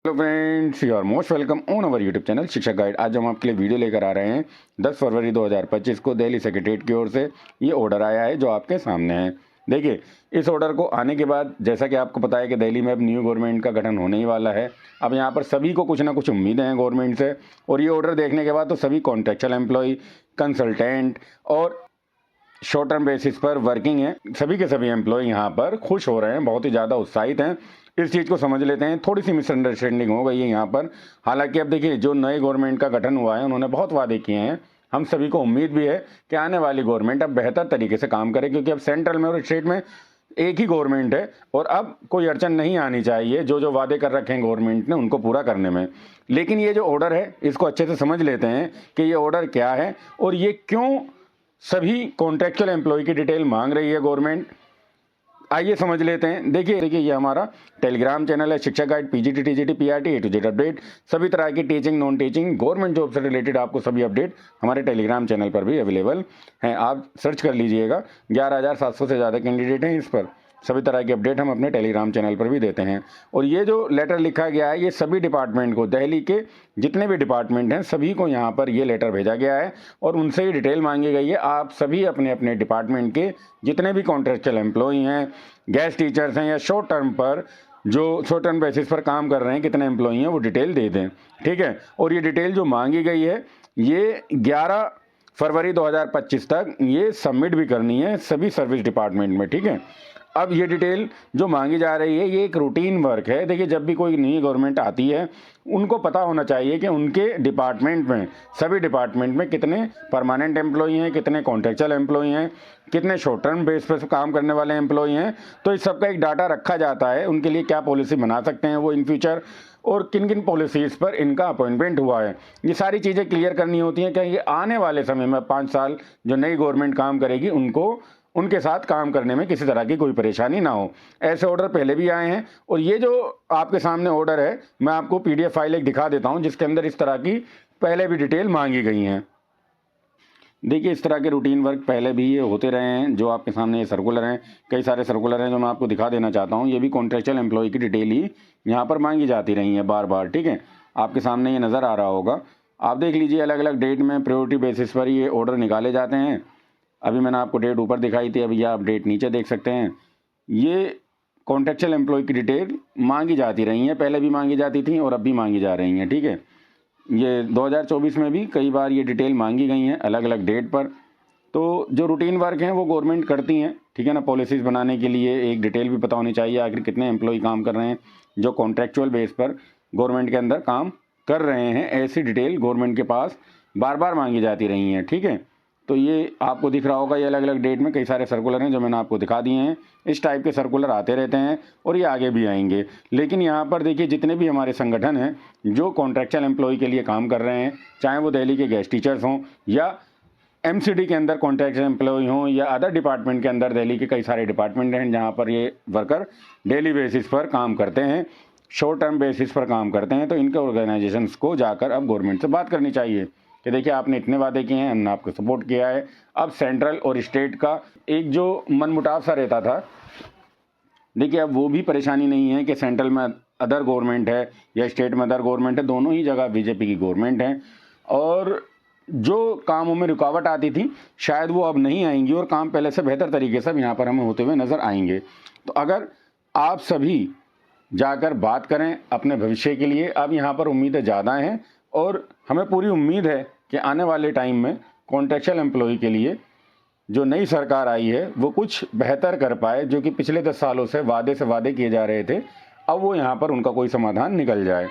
Hello friends, you are most welcome on our YouTube channel Shiksha guide. आज हम आपके लिए वीडियो लेकर आ रहे हैं 10 फरवरी 2025 को दिल्ली सेक्रेटेरिएट की ओर से ये ऑर्डर आया है जो आपके सामने है। देखिए, इस ऑर्डर को आने के बाद जैसा कि आपको पता है कि दिल्ली में अब न्यू गवर्नमेंट का गठन होने ही वाला है। अब यहाँ पर सभी को कुछ ना कुछ उम्मीदें हैं गवर्नमेंट से, और ये ऑर्डर देखने के बाद तो सभी कॉन्ट्रेक्चुअल एम्प्लॉय, कंसल्टेंट और शॉर्ट टर्म बेसिस पर वर्किंग है, सभी के सभी एम्प्लॉय यहाँ पर खुश हो रहे हैं, बहुत ही ज़्यादा उत्साहित हैं। इस चीज़ को समझ लेते हैं। थोड़ी सी मिसअंडरस्टैंडिंग हो गई है यहाँ पर। हालांकि अब देखिए, जो नए गवर्नमेंट का गठन हुआ है उन्होंने बहुत वादे किए हैं। हम सभी को उम्मीद भी है कि आने वाली गवर्नमेंट अब बेहतर तरीके से काम करे, क्योंकि अब सेंट्रल में और स्टेट में एक ही गवर्नमेंट है और अब कोई अड़चन नहीं आनी चाहिए जो जो वादे कर रखे हैं गवर्नमेंट ने उनको पूरा करने में। लेकिन ये जो ऑर्डर है इसको अच्छे से समझ लेते हैं कि ये ऑर्डर क्या है और ये क्यों सभी कॉन्ट्रेक्चुअल एम्प्लॉय की डिटेल मांग रही है गवर्नमेंट। आइए समझ लेते हैं। देखिए, ये हमारा टेलीग्राम चैनल है शिक्षा guide, PGT, TGT, PRT, A to Z update, सभी तरह की teaching, non teaching, government job से रिलेटेड आपको सभी अपडेट हमारे टेलीग्राम चैनल पर भी अवेलेबल हैं। आप सर्च कर लीजिएगा, 11,700 से ज़्यादा कैंडिडेट हैं इस पर। सभी तरह के अपडेट हम अपने टेलीग्राम चैनल पर भी देते हैं। और ये जो लेटर लिखा गया है ये सभी डिपार्टमेंट को, दिल्ली के जितने भी डिपार्टमेंट हैं सभी को यहाँ पर ये लेटर भेजा गया है और उनसे ही डिटेल मांगी गई है। आप सभी अपने अपने डिपार्टमेंट के जितने भी कॉन्ट्रेक्चुअल एम्प्लॉय हैं, गेस्ट टीचर्स हैं या शॉर्ट टर्म बेसिस पर काम कर रहे हैं, कितने एम्प्लॉय हैं वो डिटेल दे दें, ठीक है। और ये डिटेल जो मांगी गई है ये 11 फरवरी 2025 तक ये सबमिट भी करनी है सभी सर्विस डिपार्टमेंट में, ठीक है। अब ये डिटेल जो मांगी जा रही है ये एक रूटीन वर्क है। देखिए, जब भी कोई नई गवर्नमेंट आती है उनको पता होना चाहिए कि उनके डिपार्टमेंट में, सभी डिपार्टमेंट में कितने परमानेंट एम्प्लॉई हैं, कितने कॉन्ट्रेक्चुअल एम्प्लॉई हैं, कितने शॉर्ट टर्म बेस पर काम करने वाले एम्प्लॉई हैं। तो इस सब का एक डाटा रखा जाता है, उनके लिए क्या पॉलिसी बना सकते हैं वो इन फ्यूचर, और किन किन पॉलिसीज़ पर इनका अपॉइंटमेंट हुआ है। ये सारी चीज़ें क्लियर करनी होती हैं कि आने वाले समय में 5 साल जो नई गवर्नमेंट काम करेगी उनको उनके साथ काम करने में किसी तरह की कोई परेशानी ना हो। ऐसे ऑर्डर पहले भी आए हैं और ये जो आपके सामने ऑर्डर है मैं आपको PDF फाइल एक दिखा देता हूं जिसके अंदर इस तरह की पहले भी डिटेल मांगी गई हैं। देखिए, इस तरह के रूटीन वर्क पहले भी ये होते रहे हैं। जो आपके सामने ये सर्कुलर हैं, कई सारे सर्कुलर हैं जो मैं आपको दिखा देना चाहता हूँ। ये भी कॉन्ट्रेक्चुअल एम्प्लॉय की डिटेल ही यहाँ पर मांगी जाती रही है बार बार, ठीक है। आपके सामने ये नज़र आ रहा होगा, आप देख लीजिए। अलग अलग डेट में प्रायोरिटी बेसिस पर ये ऑर्डर निकाले जाते हैं। अभी मैंने आपको डेट ऊपर दिखाई थी, अभी आप डेट नीचे देख सकते हैं। ये कॉन्ट्रेक्चुअल एम्प्लॉय की डिटेल मांगी जाती रही हैं, पहले भी मांगी जाती थी और अब भी मांगी जा रही हैं, ठीक है। ये 2024 में भी कई बार ये डिटेल मांगी गई हैं अलग अलग डेट पर। तो जो रूटीन वर्क हैं वो गवर्नमेंट करती हैं, ठीक है ना। पॉलिसीज़ बनाने के लिए एक डिटेल भी पता होनी चाहिए आखिर कितने एम्प्लॉय काम कर रहे हैं जो कॉन्ट्रेक्चुअल बेस पर गवर्नमेंट के अंदर काम कर रहे हैं। ऐसी डिटेल गवर्नमेंट के पास बार बार मांगी जाती रही हैं, ठीक है। तो ये आपको दिख रहा होगा, ये अलग अलग डेट में कई सारे सर्कुलर हैं जो मैंने आपको दिखा दिए हैं। इस टाइप के सर्कुलर आते रहते हैं और ये आगे भी आएंगे। लेकिन यहाँ पर देखिए, जितने भी हमारे संगठन हैं जो कॉन्ट्रेक्चुअल एम्प्लॉय के लिए काम कर रहे हैं, चाहे वो दिल्ली के गेस्ट टीचर्स हों या MCD के अंदर कॉन्ट्रेक्चुअल एम्प्लॉय हों या अदर डिपार्टमेंट के अंदर, दिल्ली के कई सारे डिपार्टमेंट हैं जहाँ पर ये वर्कर डेली बेसिस पर काम करते हैं, शॉर्ट टर्म बेसिस पर काम करते हैं। तो इनके ऑर्गेनाइजेशंस को जाकर अब गवर्नमेंट से बात करनी चाहिए कि देखिए, आपने इतने वादे किए हैं, हमने आपको सपोर्ट किया है। अब सेंट्रल और स्टेट का एक जो मनमुटाव सा रहता था, देखिए अब वो भी परेशानी नहीं है कि सेंट्रल में अदर गवर्नमेंट है या स्टेट में अदर गवर्नमेंट है, दोनों ही जगह बीजेपी की गवर्नमेंट है। और जो कामों में रुकावट आती थी शायद वो अब नहीं आएंगी और काम पहले से बेहतर तरीके से यहाँ पर हमें होते हुए नज़र आएंगे। तो अगर आप सभी जाकर बात करें अपने भविष्य के लिए, अब यहाँ पर उम्मीदें ज़्यादा हैं और हमें पूरी उम्मीद है कि आने वाले टाइम में कॉन्ट्रेक्चुअल एम्प्लॉय के लिए जो नई सरकार आई है वो कुछ बेहतर कर पाए। जो कि पिछले 10 सालों से वादे किए जा रहे थे, अब वो यहाँ पर उनका कोई समाधान निकल जाए।